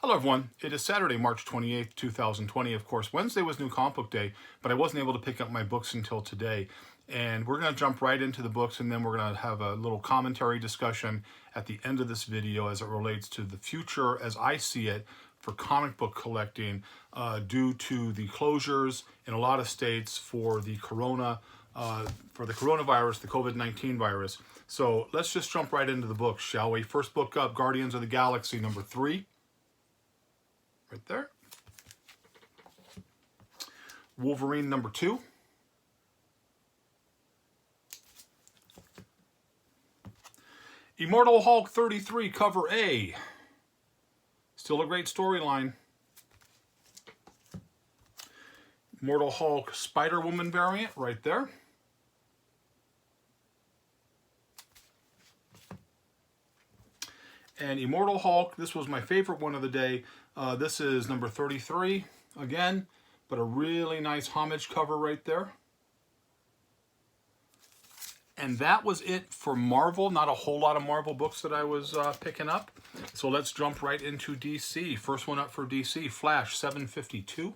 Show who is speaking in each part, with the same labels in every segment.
Speaker 1: Hello everyone, it is Saturday, March 28th, 2020. Of course, Wednesday was New Comic Book Day, but I wasn't able to pick up my books until today. And we're going to jump right into the books, and then we're going to have a little commentary discussion at the end of this video as it relates to the future as I see it for comic book collecting due to the closures in a lot of states for the coronavirus, the COVID-19 virus. So let's just jump right into the books, shall we? First book up, Guardians of the Galaxy number 3. Right there. Wolverine number 2. Immortal Hulk 33, cover A. Still a great storyline. Immortal Hulk Spider-Woman variant right there. And Immortal Hulk, this was my favorite one of the day. This is number 33 again, but a really nice homage cover right there. And that was it for Marvel. Not a whole lot of Marvel books that I was picking up. So let's jump right into DC. First one up for DC, Flash 752,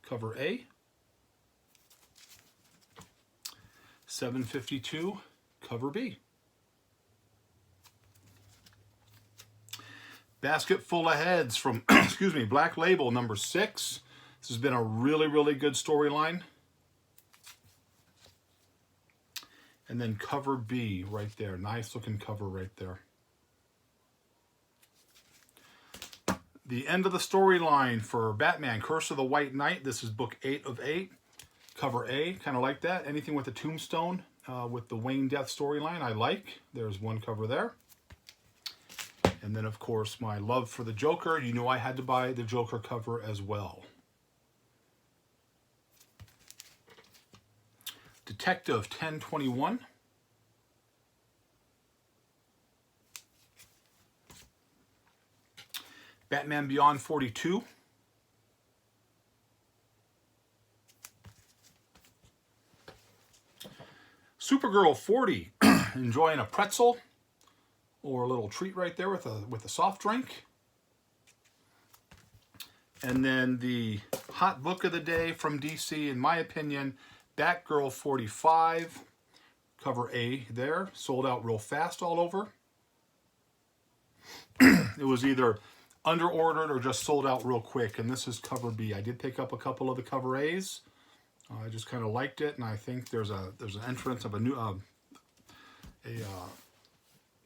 Speaker 1: cover A. 752, cover B. Basket Full of Heads from, Black Label number 6. This has been a really, really good storyline. And then cover B right there. Nice looking cover right there. The end of the storyline for Batman, Curse of the White Knight. This is book 8 of 8. Cover A, kind of like that. Anything with the Tombstone, with the Wayne Death storyline, I like. There's one cover there. And then, of course, my love for the Joker. You know I had to buy the Joker cover as well. Detective 1021. Batman Beyond 42. Supergirl 40. Enjoying a pretzel or a little treat right there with a soft drink. And then the hot book of the day from DC, in my opinion, Batgirl 45, cover A there, sold out real fast all over. It was either under-ordered or just sold out real quick, and this is cover B. I did pick up a couple of the cover A's. I just kind of liked it, and I think there's an entrance of a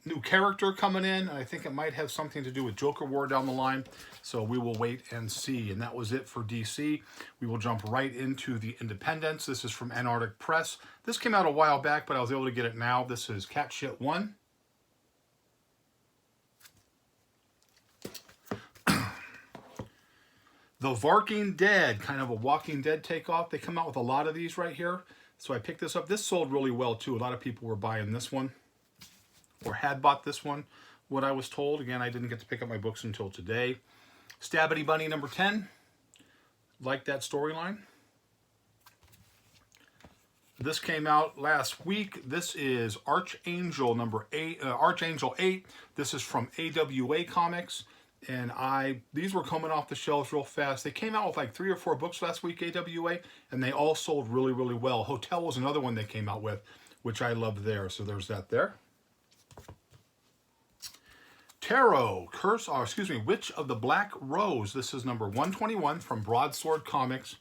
Speaker 1: new character coming in. I think it might have something to do with Joker War down the line. So we will wait and see. And that was it for DC. We will jump right into the Independents. This is from Antarctic Press. This came out a while back, but I was able to get it now. This is Cat Shit 1. The Varking Dead, kind of a Walking Dead takeoff. They come out with a lot of these right here. So I picked this up. This sold really well too. A lot of people were buying this one, or had bought this one, what I was told. Again, I didn't get to pick up my books until today. Stabity Bunny number 10. Like that storyline. This came out last week. This is Archangel number 8, Archangel 8. This is from AWA Comics. And these were coming off the shelves real fast. They came out with like 3 or 4 books last week, AWA, and they all sold really, really well. Hotel was another one they came out with, which I loved there. So there's that there. Tarot, Witch of the Black Rose. This is number 121 from Broadsword Comics,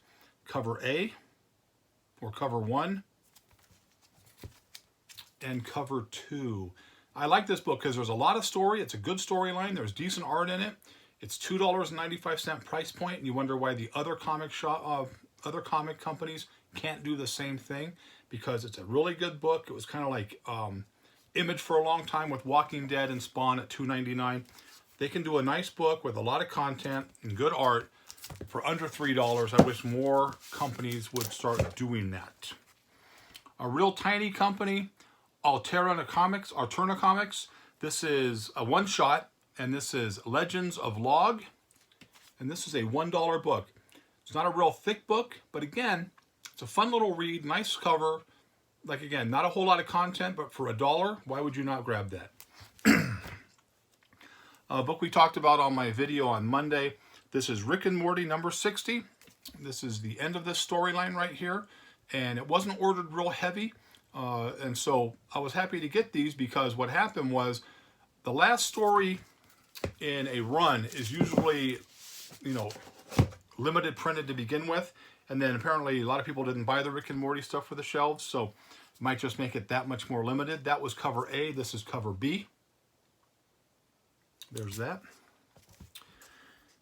Speaker 1: cover A, or cover 1, and cover 2. I like this book because there's a lot of story. It's a good storyline. There's decent art in it. It's $2.95 price point, and you wonder why the other comic companies can't do the same thing, because it's a really good book. It was kind of like Image for a long time with Walking Dead and Spawn at $2.99. They can do a nice book with a lot of content and good art for under $3. I wish more companies would start doing that. A real tiny company, Alterna Comics. This is a one-shot, and this is Legends of Log, and this is a $1 book. It's not a real thick book, but again, it's a fun little read, nice cover. Like, again, not a whole lot of content, but for $1, why would you not grab that? book we talked about on my video on Monday. This is Rick and Morty number 60. This is the end of this storyline right here. And it wasn't ordered real heavy. And so I was happy to get these because what happened was the last story in a run is usually, limited printed to begin with. And then apparently a lot of people didn't buy the Rick and Morty stuff for the shelves. So might just make it that much more limited. That was cover A. This is cover B. There's that.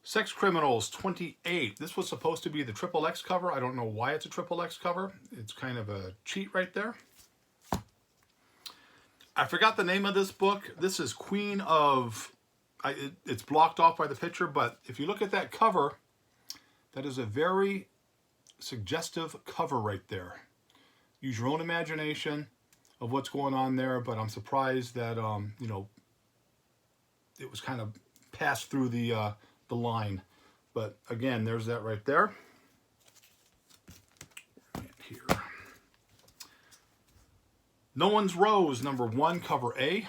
Speaker 1: Sex Criminals 28. This was supposed to be the XXX cover. I don't know why it's a XXX cover. It's kind of a cheat right there. I forgot the name of this book. This is Queen of... it's blocked off by the picture, but if you look at that cover, that is a very suggestive cover right there. Use your own imagination of what's going on there, but I'm surprised that, it was kind of passed through the line. But again, there's that right there. Here. No One's Rose, number 1, cover A.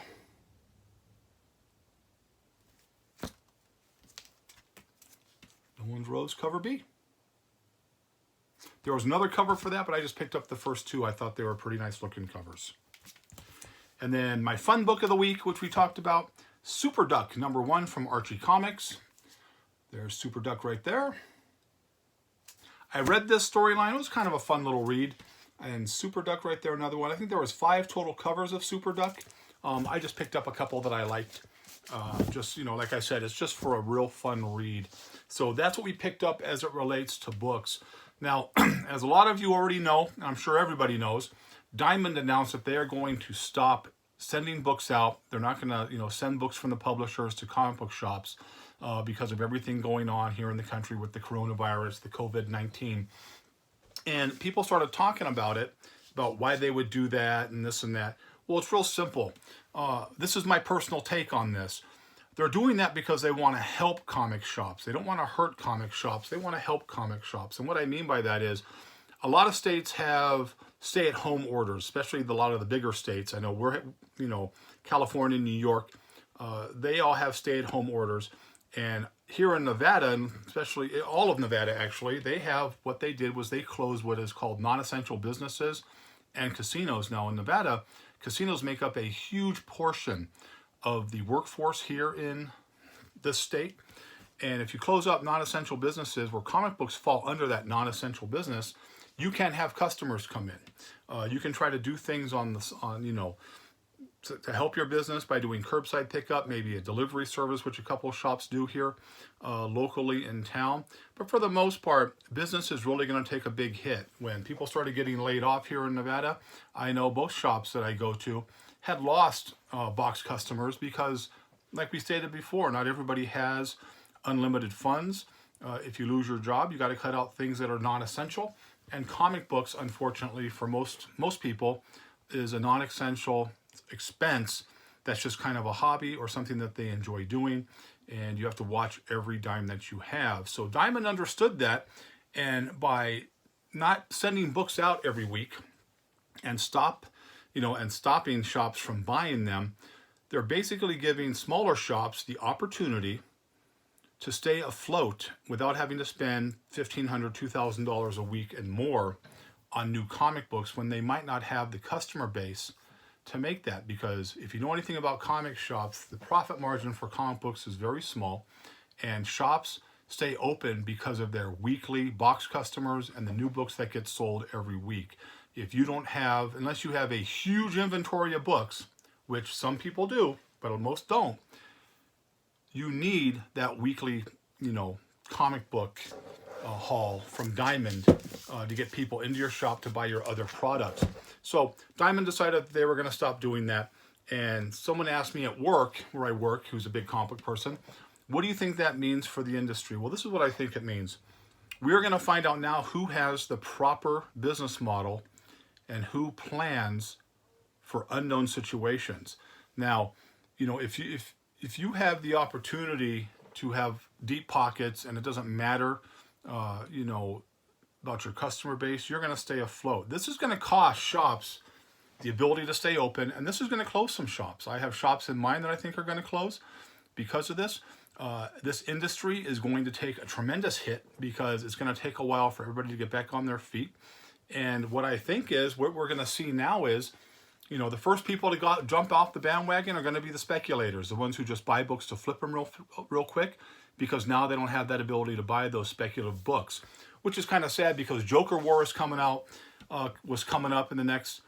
Speaker 1: No One's Rose, cover B. There was another cover for that, but I just picked up the first two. I thought they were pretty nice looking covers. And then my fun book of the week, which we talked about, Super Duck, number 1 from Archie Comics. There's Super Duck right there. I read this storyline. It was kind of a fun little read. And Super Duck right there, another one. I think there was 5 total covers of Super Duck. I just picked up a couple that I liked. Just, like I said, it's just for a real fun read. So that's what we picked up as it relates to books. Now, as a lot of you already know, I'm sure everybody knows, Diamond announced that they are going to stop sending books out. They're not going to, send books from the publishers to comic book shops because of everything going on here in the country with the coronavirus, the COVID-19. And people started talking about it, about why they would do that and this and that. Well, it's real simple. This is my personal take on this. They're doing that because they want to help comic shops. They don't want to hurt comic shops. They want to help comic shops. And what I mean by that is a lot of states have stay-at-home orders, especially a lot of the bigger states. I know we're, California, New York, they all have stay-at-home orders. And here in Nevada, and especially all of Nevada actually, they have, what they did was they closed what is called non-essential businesses and casinos. Now in Nevada, casinos make up a huge portion of the workforce here in this state. And if you close up non-essential businesses where comic books fall under that non-essential business, you can't have customers come in. You can try to do things to help your business by doing curbside pickup, maybe a delivery service, which a couple of shops do here locally in town. But for the most part, business is really going to take a big hit. When people started getting laid off here in Nevada, I know both shops that I go to had lost box customers because, like we stated before, not everybody has unlimited funds. If you lose your job, you got to cut out things that are non-essential. And comic books, unfortunately, for most people, is a non-essential expense that's just kind of a hobby or something that they enjoy doing, and you have to watch every dime that you have. So Diamond understood that, and by not sending books out every week and stopping shops from buying them, they're basically giving smaller shops the opportunity to stay afloat without having to spend $1,500, $2,000 a week and more on new comic books when they might not have the customer base to make that. Because if you know anything about comic shops, the profit margin for comic books is very small, and shops stay open because of their weekly box customers and the new books that get sold every week. If you don't have, unless you have a huge inventory of books, which some people do, but most don't, you need that weekly, comic book haul from Diamond to get people into your shop to buy your other products. So Diamond decided they were going to stop doing that. And someone asked me at work, where I work, who's a big comic book person, what do you think that means for the industry? Well, this is what I think it means. We're going to find out now who has the proper business model and who plans for unknown situations. Now, if you have the opportunity to have deep pockets and it doesn't matter, about your customer base, you're going to stay afloat. This is going to cost shops the ability to stay open, and this is going to close some shops. I have shops in mind that I think are going to close, because of this. This industry is going to take a tremendous hit because it's going to take a while for everybody to get back on their feet. And what I think is what we're going to see now is, the first people to jump off the bandwagon are going to be the speculators, the ones who just buy books to flip them real quick, because now they don't have that ability to buy those speculative books, which is kind of sad because Joker War is coming out, was coming up in the next,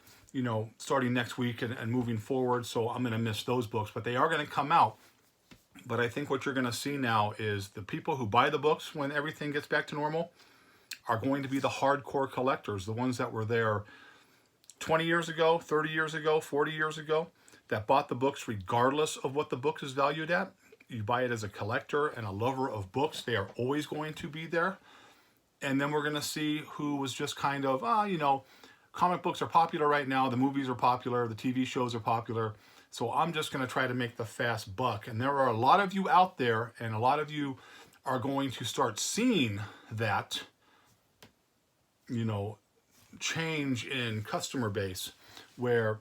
Speaker 1: starting next week and moving forward. So I'm going to miss those books, but they are going to come out. But I think what you're going to see now is the people who buy the books when everything gets back to normal are going to be the hardcore collectors, the ones that were there 20 years ago, 30 years ago, 40 years ago, that bought the books regardless of what the book is valued at. You buy it as a collector and a lover of books, they are always going to be there. And then we're going to see who was just kind of, comic books are popular right now, the movies are popular, the TV shows are popular, so I'm just going to try to make the fast buck. And there are a lot of you out there, and a lot of you are going to start seeing that, change in customer base where,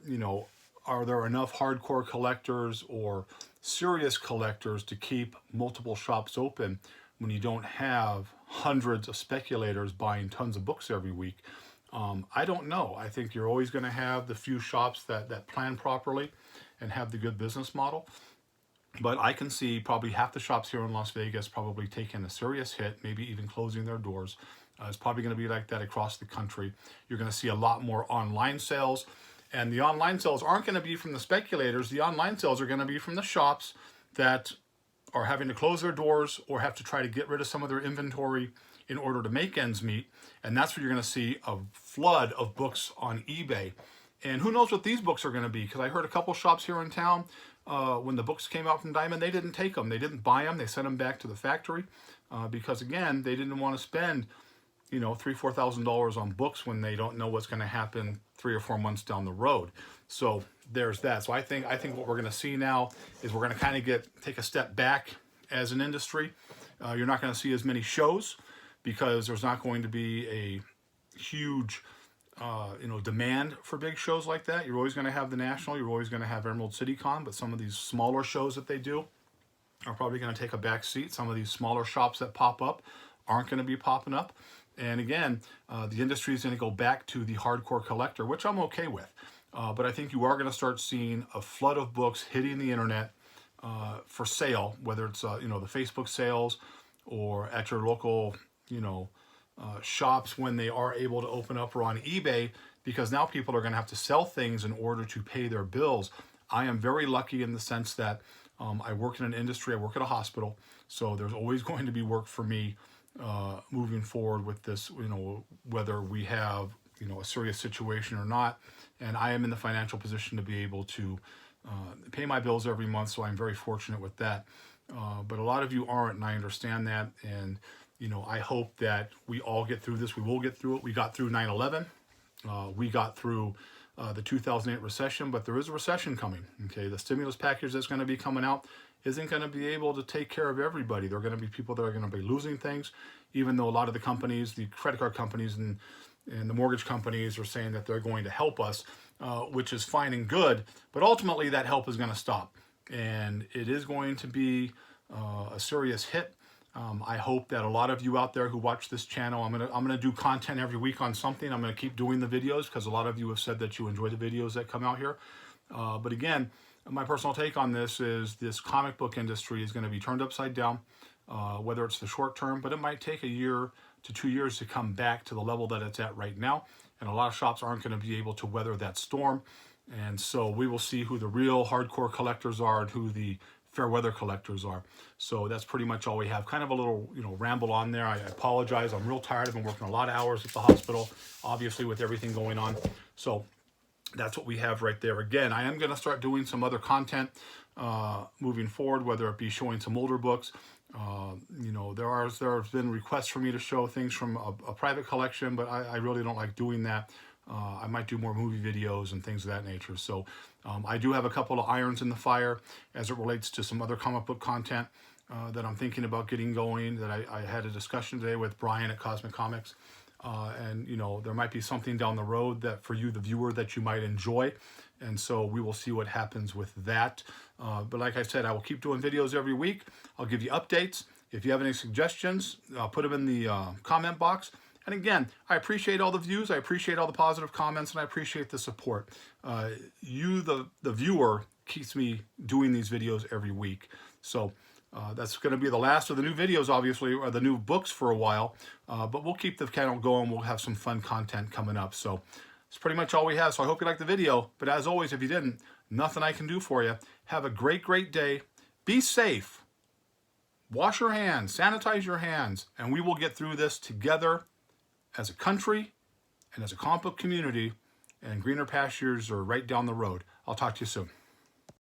Speaker 1: are there enough hardcore collectors or serious collectors to keep multiple shops open when you don't have hundreds of speculators buying tons of books every week? I don't know. I think you're always going to have the few shops that plan properly and have the good business model. But I can see probably half the shops here in Las Vegas probably taking a serious hit, maybe even closing their doors. It's probably going to be like that across the country. You're going to see a lot more online sales. And the online sales aren't going to be from the speculators. The online sales are going to be from the shops that are having to close their doors or have to try to get rid of some of their inventory in order to make ends meet. And that's where you're going to see a flood of books on eBay. And who knows what these books are going to be, because I heard a couple shops here in town, when the books came out from Diamond, they didn't take them. They didn't buy them. They sent them back to the factory because, again, they didn't want to spend, $3,000-$4,000 on books when they don't know what's going to happen 3 or 4 months down the road. So there's that. So I think what we're going to see now is we're going to kind of take a step back as an industry. You're not going to see as many shows because there's not going to be a huge demand for big shows like that. You're always going to have the National, you're always going to have Emerald City Con, but some of these smaller shows that they do are probably going to take a back seat. Some of these smaller shops that pop up aren't going to be popping up. And again, the industry is going to go back to the hardcore collector, which I'm okay with. But I think you are going to start seeing a flood of books hitting the internet for sale, whether it's the Facebook sales or at your local shops when they are able to open up, or on eBay, because now people are going to have to sell things in order to pay their bills. I am very lucky in the sense that I work in an industry, I work at a hospital, so there's always going to be work for me moving forward with this, whether we have a serious situation or not. And I am in the financial position to be able to pay my bills every month, so I'm very fortunate with that. But a lot of you aren't, and I understand that. And I hope that we all get through this. We will get through it. We got through 9/11. We got through the 2008 recession, but there is a recession coming. Okay, the stimulus package that's going to be coming out isn't going to be able to take care of everybody. There are going to be people that are going to be losing things, even though a lot of the companies, the credit card companies and the mortgage companies are saying that they're going to help us, which is fine and good. But ultimately, that help is going to stop, and it is going to be a serious hit. I hope that a lot of you out there who watch this channel, I'm gonna do content every week on something. I'm gonna keep doing the videos because a lot of you have said that you enjoy the videos that come out here. But again, my personal take on this is this comic book industry is going to be turned upside down, whether it's the short term, but it might take 1 year to 2 years to come back to the level that it's at right now. And a lot of shops aren't going to be able to weather that storm. And so we will see who the real hardcore collectors are and who the fair weather collectors are. So that's pretty much all we have. Kind of a little, ramble on there. I apologize. I'm real tired. I've been working a lot of hours at the hospital, obviously with everything going on. So that's what we have right there. Again, I am going to start doing some other content moving forward, whether it be showing some older books. There have been requests for me to show things from a private collection, but I really don't like doing that. I might do more movie videos and things of that nature. So I do have a couple of irons in the fire as it relates to some other comic book content that I'm thinking about getting going, that I had a discussion today with Brian at Cosmic Comics. And there might be something down the road that for you, the viewer, that you might enjoy. And so we will see what happens with that. But like I said, I will keep doing videos every week. I'll give you updates. If you have any suggestions, put them in the comment box. And again, I appreciate all the views. I appreciate all the positive comments, and I appreciate the support. You, the viewer, keeps me doing these videos every week. So that's going to be the last of the new videos, obviously, or the new books for a while. But we'll keep the channel going. We'll have some fun content coming up. So it's pretty much all we have. So I hope you liked the video. But as always, if you didn't, nothing I can do for you. Have a great, great day. Be safe. Wash your hands. Sanitize your hands. And we will get through this together as a country and as a comic book community. And greener pastures are right down the road. I'll talk to you soon.